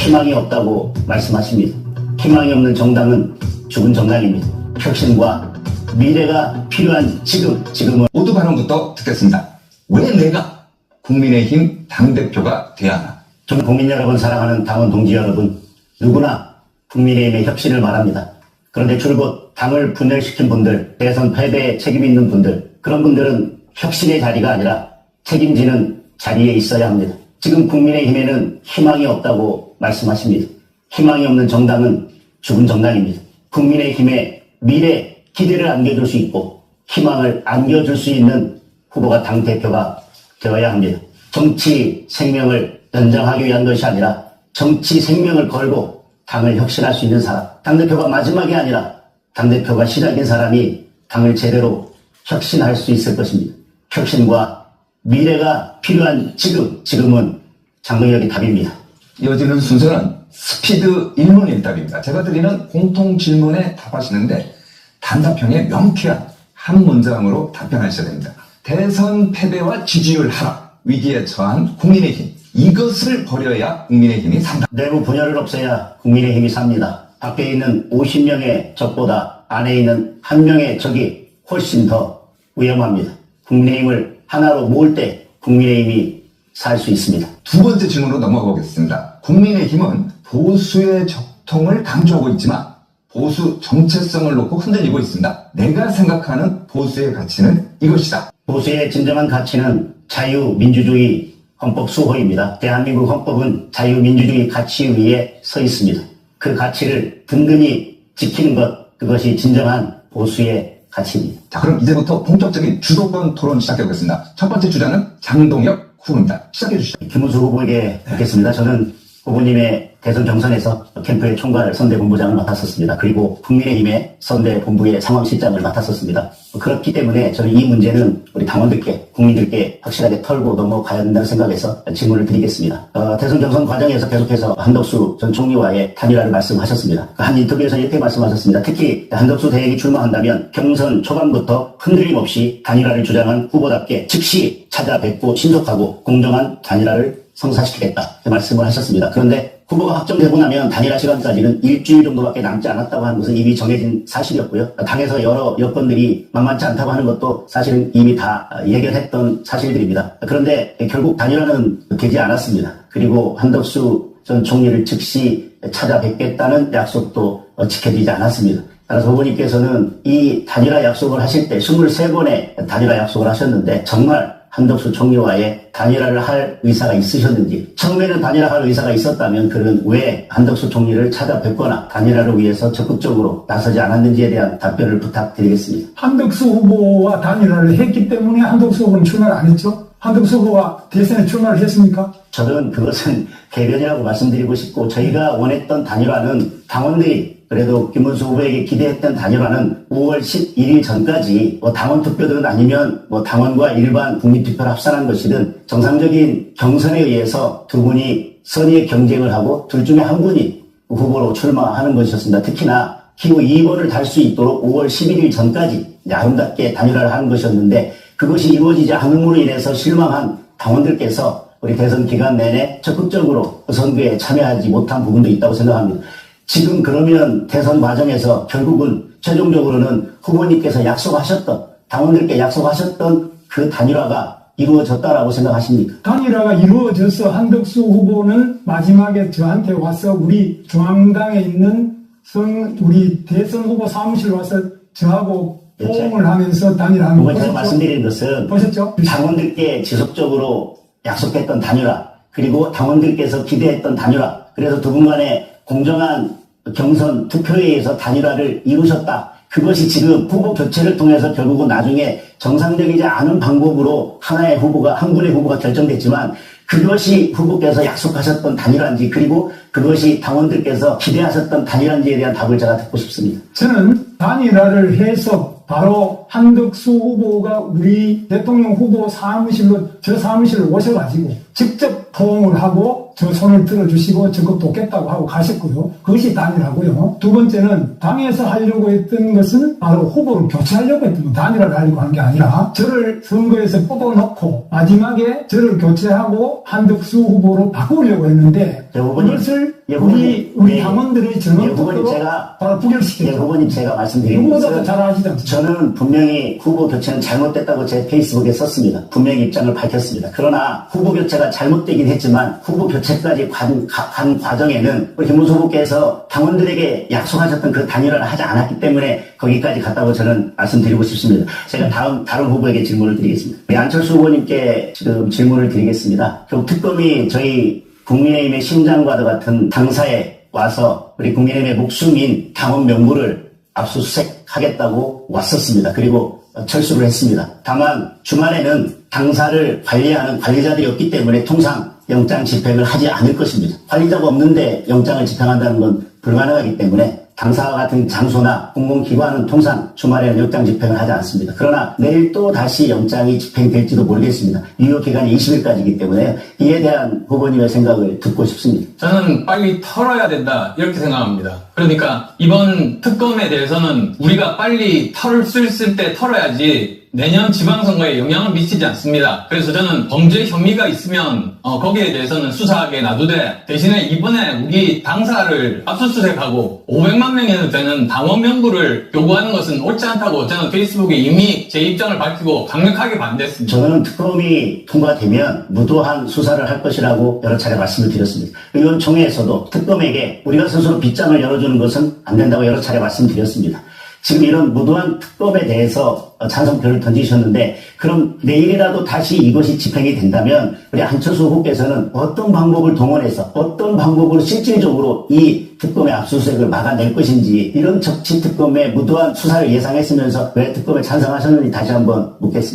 희망이 없다고 말씀하십니다. 희망이 없는 정당은 죽은 정당입니다. 혁신과 미래가 필요한 지금은 모두 발언부터 듣겠습니다. 왜 내가 국민의힘 당대표가 돼야 하나? 전 국민 여러분, 사랑하는 당원 동지 여러분, 누구나 국민의힘의 혁신을 말합니다. 그런데 줄곧 당을 분열시킨 분들, 대선 패배에 책임 있는 분들, 그런 분들은 혁신의 자리가 아니라 책임지는 자리에 있어야 합니다. 지금 국민의힘에는 희망이 없다고 말씀하십니다. 희망이 없는 정당은 죽은 정당입니다. 국민의힘에 미래 기대를 안겨줄 수 있고 희망을 안겨줄 수 있는 후보가 당대표가 되어야 합니다. 정치 생명을 연장하기 위한 것이 아니라 정치 생명을 걸고 당을 혁신할 수 있는 사람, 당대표가 마지막이 아니라 당대표가 시작인 사람이 당을 제대로 혁신할 수 있을 것입니다. 혁신과 미래가 필요한 지금은 장동혁이 답입니다. 이어지는 순서는 스피드 일문일답입니다. 제가 드리는 공통 질문에 답하시는데 단답형의 명쾌한 한 문장으로 답변하셔야 됩니다. 대선 패배와 지지율 하락, 위기에 처한 국민의힘, 이것을 버려야 국민의힘이 산다. 내부 분열을 없애야 국민의힘이 삽니다. 밖에 있는 50명의 적보다 안에 있는 1명의 적이 훨씬 더 위험합니다. 국민의힘을 하나로 모을 때 국민의힘이 살 수 있습니다. 두 번째 질문으로 넘어가 보겠습니다. 국민의힘은 보수의 적통을 강조하고 있지만 보수 정체성을 놓고 흔들리고 있습니다. 내가 생각하는 보수의 가치는 이것이다. 보수의 진정한 가치는 자유민주주의 헌법 수호입니다. 대한민국 헌법은 자유민주주의 가치 위에 서 있습니다. 그 가치를 든든히 지키는 것, 그것이 진정한 보수의 가치입니다. 자, 그럼 이제부터 본격적인 주도권 토론 시작해보겠습니다. 첫 번째 주자는 장동혁 후보입니다. 시작해 주시죠. 김문수 후보에게 묻겠습니다. 저는 후보님의 대선 경선에서 캠프의 총괄 선대본부장을 맡았었습니다. 그리고 국민의힘의 선대본부의 상황실장을 맡았었습니다. 그렇기 때문에 저는 이 문제는 우리 당원들께, 국민들께 확실하게 털고 넘어가야 한다는 생각에서 질문을 드리겠습니다. 대선 경선 과정에서 계속해서 한덕수 전 총리와의 단일화를 말씀하셨습니다. 한 인터뷰에서 이렇게 말씀하셨습니다. 특히 한덕수 대행이 출마한다면 경선 초반부터 흔들림 없이 단일화를 주장한 후보답게 즉시 찾아뵙고 신속하고 공정한 단일화를 성사시키겠다 말씀을 하셨습니다. 그런데 후보가 확정되고 나면 단일화 시간까지는 일주일 정도밖에 남지 않았다고 하는 것은 이미 정해진 사실이었고요. 당에서 여러 여건들이 만만치 않다고 하는 것도 사실은 이미 다 예견했던 사실들입니다. 그런데 결국 단일화는 되지 않았습니다. 그리고 한덕수 전 총리를 즉시 찾아뵙겠다는 약속도 지켜지지 않았습니다. 따라서 후보님께서는 이 단일화 약속을 하실 때 23번의 단일화 약속을 하셨는데 정말 한덕수 총리와의 단일화를 할 의사가 있으셨는지, 처음에는 단일화할 의사가 있었다면 그는 왜 한덕수 총리를 찾아뵙거나 단일화를 위해서 적극적으로 나서지 않았는지에 대한 답변을 부탁드리겠습니다. 한덕수 후보와 단일화를 했기 때문에 한덕수 후보는 출마를 안 했죠? 한덕수 후보가 대선에 출마를 했습니까? 저는 그것은 개변이라고 말씀드리고 싶고, 저희가 원했던 단일화는 당원들이 그래도 김문수 후보에게 기대했던 단일화는 5월 11일 전까지 당원 투표든 아니면 당원과 일반 국민투표를 합산한 것이든 정상적인 경선에 의해서 두 분이 선의의 경쟁을 하고 둘 중에 한 분이 후보로 출마하는 것이었습니다. 특히나 기호 2번을 달 수 있도록 5월 11일 전까지 아름답게 단일화를 하는 것이었는데 그것이 이루어지지 않음으로 인해서 실망한 당원들께서 우리 대선 기간 내내 적극적으로 선거에 참여하지 못한 부분도 있다고 생각합니다. 지금 그러면 대선 과정에서 결국은 최종적으로는 후보님께서 약속하셨던, 당원들께 약속하셨던 그 단일화가 이루어졌다라고 생각하십니까? 단일화가 이루어져서 한덕수 후보는 마지막에 저한테 와서 우리 중앙당에 있는 우리 대선 후보 사무실 와서 저하고 포옹을 하면서 단일화하는 거 제가 말씀드리는 것은 보셨죠? 당원들께 지속적으로 약속했던 단일화, 그리고 당원들께서 기대했던 단일화, 그래서 두 분 간의 공정한 경선 투표에 의해서 단일화를 이루셨다. 그것이 지금 후보 교체를 통해서 결국은 나중에 정상적이지 않은 방법으로 하나의 후보가, 한 분의 후보가 결정됐지만 그것이 후보께서 약속하셨던 단일화인지, 그리고 그것이 당원들께서 기대하셨던 단일화인지에 대한 답을 제가 듣고 싶습니다. 저는 단일화를 해서 바로 한덕수 후보가 우리 대통령 후보 사무실로, 저 사무실로 오셔가지고 직접 포옹을 하고 저 손을 들어주시고 저거 돕겠다고 하고 가셨고요. 그것이 단일화고요. 두 번째는 당에서 하려고 했던 것은 바로 후보를 교체하려고 했던 거, 단일화를 하려고 하는 게 아니라 저를 선거에서 뽑아놓고 마지막에 저를 교체하고 한덕수 후보로 바꾸려고 했는데 후보님, 그것을 예, 후보님, 우리 예, 당원들의 예, 전원 후보님, 투표로 제가, 바로 부결시켰죠. 예, 후보님 제가 말씀드린 누구보다도 것은 잘 아시지 않습니까? 저는 분명히 후보 교체는 잘못됐다고 제 페이스북에 썼습니다. 분명히 입장을 밝혔습니다. 그러나 후보 교체가 잘못되긴 했지만 후보 교체까지 간 과정에는 우리 김문수 후보께서 당원들에게 약속하셨던 그 단일화를 하지 않았기 때문에 거기까지 갔다고 저는 말씀드리고 싶습니다. 제가 다른 후보에게 질문을 드리겠습니다. 우리 안철수 후보님께 지금 질문을 드리겠습니다. 결국 특검이 저희 국민의힘의 심장과도 같은 당사에 와서 우리 국민의힘의 목숨인 당원 명부를 압수수색하겠다고 왔었습니다. 그리고 철수를 했습니다. 다만 주말에는 당사를 관리하는 관리자들이 없기 때문에 통상 영장 집행을 하지 않을 것입니다. 관리자가 없는데 영장을 집행한다는 건 불가능하기 때문에 당사와 같은 장소나 공공기관은 통상 주말에는 영장 집행을 하지 않습니다. 그러나 내일 또 다시 영장이 집행될지도 모르겠습니다. 유효기간이 20일까지이기 때문에 이에 대한 후보님의 생각을 듣고 싶습니다. 저는 빨리 털어야 된다 이렇게 생각합니다. 그러니까 이번 특검에 대해서는 우리가 빨리 털을 수 있을 때 털어야지 내년 지방선거에 영향을 미치지 않습니다. 그래서 저는 범죄 혐의가 있으면 거기에 대해서는 수사하게 놔두되 대신에 이번에 우리 당사를 압수수색하고 500만 명이 되는 당원 명부를 요구하는 것은 옳지 않다고 저는 페이스북에 이미 제 입장을 밝히고 강력하게 반대했습니다. 저는 특검이 통과되면 무도한 수사를 할 것이라고 여러 차례 말씀을 드렸습니다. 의원총회에서도 특검에게 우리가 스스로 빗장을 열어주는 것은 안 된다고 여러 차례 말씀드렸습니다. 지금 이런 무도한 특검에 대해서 찬성표를 던지셨는데 그럼 내일이라도 다시 이것이 집행이 된다면 우리 안철수 후보께서는 어떤 방법을 동원해서 어떤 방법으로 실질적으로 이 특검의 압수수색을 막아낼 것인지 이런 적치 특검의 무도한 수사를 예상했으면서 왜 특검에 찬성하셨는지 다시 한번 묻겠습니다.